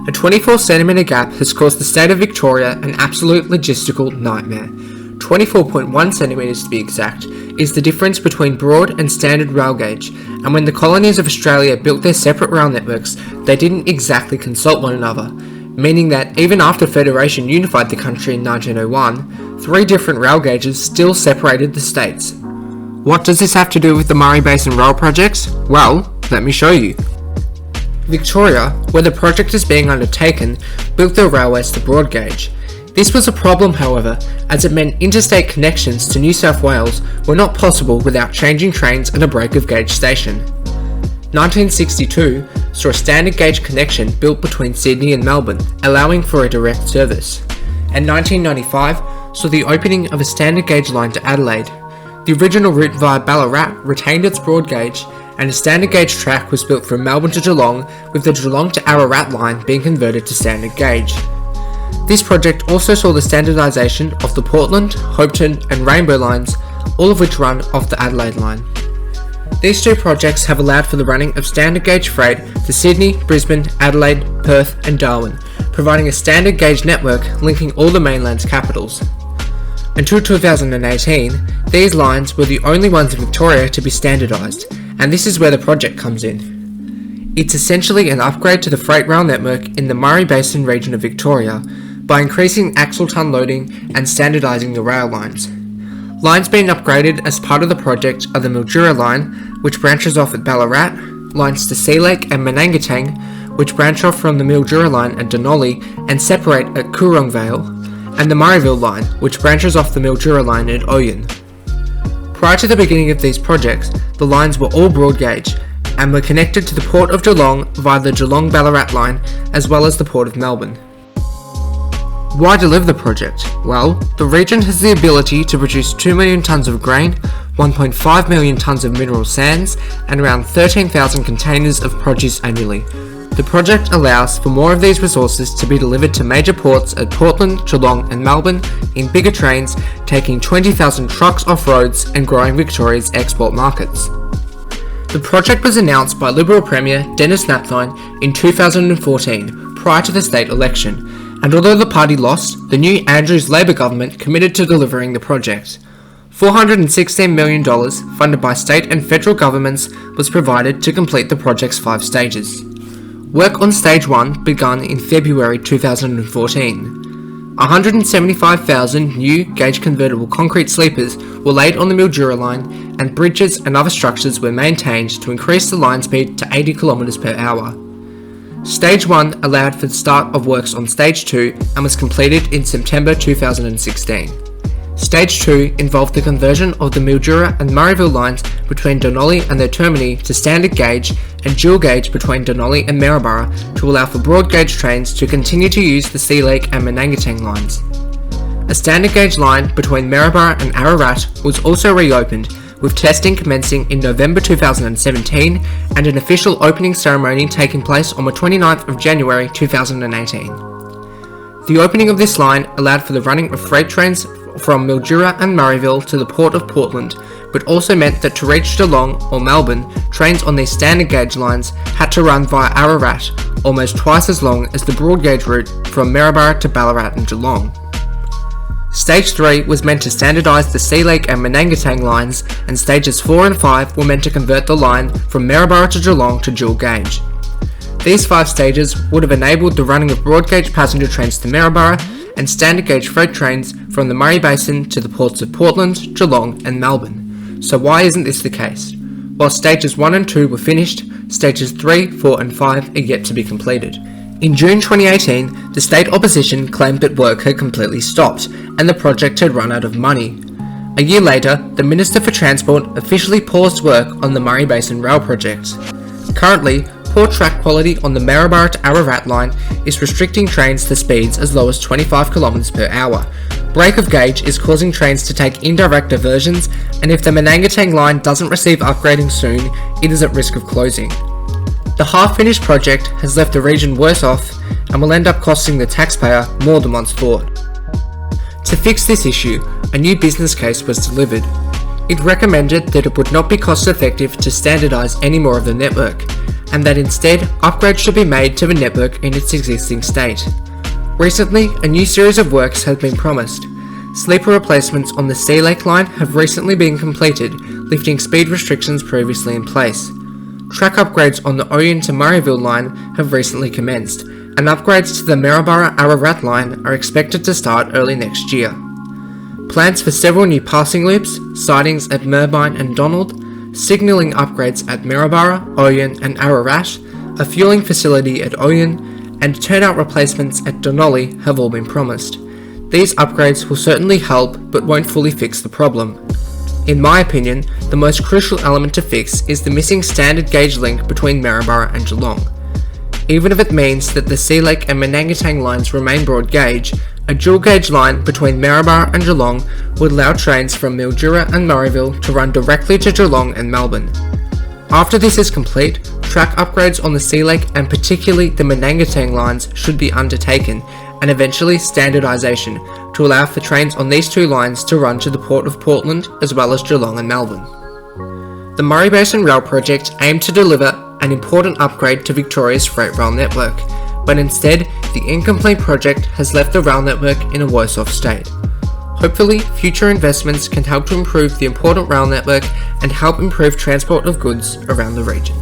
A 24cm gap has caused the state of Victoria an absolute logistical nightmare. 24.1 centimetres to be exact, is the difference between broad and standard rail gauge, and when the colonies of Australia built their separate rail networks, they didn't exactly consult one another, meaning that even after Federation unified the country in 1901, 3 different rail gauges still separated the states. What does this have to do with the Murray Basin Rail Project? Well, let me show you. Victoria, where the project is being undertaken, built their railways to broad gauge. This was a problem, however, as it meant interstate connections to New South Wales were not possible without changing trains at a break of gauge station. 1962 saw a standard gauge connection built between Sydney and Melbourne, allowing for a direct service. And 1995 saw the opening of a standard gauge line to Adelaide. The original route via Ballarat retained its broad gauge, and a standard gauge track was built from Melbourne to Geelong, with the Geelong to Ararat line being converted to standard gauge. This project also saw the standardisation of the Portland, Hopetoun and Rainbow lines, all of which run off the Adelaide line. These 2 projects have allowed for the running of standard gauge freight to Sydney, Brisbane, Adelaide, Perth and Darwin, providing a standard gauge network linking all the mainland's capitals. Until 2018, these lines were the only ones in Victoria to be standardised, and this is where the project comes in. It's essentially an upgrade to the freight rail network in the Murray Basin region of Victoria by increasing axle ton loading and standardising the rail lines. Lines being upgraded as part of the project are the Mildura line, which branches off at Ballarat, lines to Sea Lake and Menangatang, which branch off from the Mildura line at Denali and separate at Coorong Vale, and the Murrayville line, which branches off the Mildura line at Oyen. Prior to the beginning of these projects, the lines were all broad gauge and were connected to the Port of Geelong via the Geelong-Ballarat line as well as the Port of Melbourne. Why deliver the project? Well, the region has the ability to produce 2 million tonnes of grain, 1.5 million tonnes of mineral sands, and around 13,000 containers of produce annually. The project allows for more of these resources to be delivered to major ports at Portland, Geelong and Melbourne in bigger trains, taking 20,000 trucks off roads and growing Victoria's export markets. The project was announced by Liberal Premier Dennis Napthine in 2014, prior to the state election, and although the party lost, the new Andrews Labor government committed to delivering the project. $416 million, funded by state and federal governments, was provided to complete the project's 5 stages. Work on Stage 1 began in February 2014. 175,000 new gauge convertible concrete sleepers were laid on the Mildura line, and bridges and other structures were maintained to increase the line speed to 80 km per hour. Stage 1 allowed for the start of works on Stage 2 and was completed in September 2016. Stage 2 involved the conversion of the Mildura and Murrayville lines between Denali and their termini to standard gauge and dual gauge between Denali and Maryborough to allow for broad gauge trains to continue to use the Sea Lake and Menangatang lines. A standard gauge line between Maryborough and Ararat was also reopened, with testing commencing in November 2017 and an official opening ceremony taking place on the 29th of January 2018. The opening of this line allowed for the running of freight trains from Mildura and Murrayville to the Port of Portland, but also meant that to reach Geelong or Melbourne, trains on these standard gauge lines had to run via Ararat, almost twice as long as the broad gauge route from Maryborough to Ballarat and Geelong. Stage 3 was meant to standardise the Sea Lake and Menangatang lines, and stages 4 and 5 were meant to convert the line from Maryborough to Geelong to dual gauge. These 5 stages would have enabled the running of broad gauge passenger trains to Maryborough and standard gauge freight trains from the Murray Basin to the ports of Portland, Geelong and Melbourne. So why isn't this the case? While stages 1 and 2 were finished, stages 3, 4 and 5 are yet to be completed. In June 2018, the state opposition claimed that work had completely stopped and the project had run out of money. A year later, the Minister for Transport officially paused work on the Murray Basin Rail Project. Currently, poor track quality on the Maryborough to Ararat line is restricting trains to speeds as low as 25 km per hour. Break of gauge is causing trains to take indirect diversions, and if the Menangatang line doesn't receive upgrading soon, it is at risk of closing. The half-finished project has left the region worse off and will end up costing the taxpayer more than once thought. To fix this issue, a new business case was delivered. It recommended that it would not be cost-effective to standardise any more of the network, and that instead upgrades should be made to the network in its existing state. Recently, a new series of works has been promised. Sleeper replacements on the Sea Lake line have recently been completed, lifting speed restrictions previously in place. Track upgrades on the Oyen to Murrayville line have recently commenced, and upgrades to the Maryborough-Ararat line are expected to start early next year. Plans for several new passing loops, sidings at Merbine and Donald, signalling upgrades at Maryborough, Oyen and Ararat, a fueling facility at Oyen, and turnout replacements at Donnelly have all been promised. These upgrades will certainly help, but won't fully fix the problem. In my opinion, the most crucial element to fix is the missing standard gauge link between Maryborough and Geelong. Even if it means that the Sea Lake and Menangatang lines remain broad gauge, a dual gauge line between Maryborough and Geelong would allow trains from Mildura and Murrayville to run directly to Geelong and Melbourne. After this is complete, track upgrades on the Sea Lake and particularly the Menangatang lines should be undertaken, and eventually standardisation to allow for trains on these two lines to run to the Port of Portland as well as Geelong and Melbourne. The Murray Basin Rail Project aimed to deliver an important upgrade to Victoria's freight rail network, but instead the incomplete project has left the rail network in a worse off state. Hopefully, future investments can help to improve the important rail network and help improve transport of goods around the region.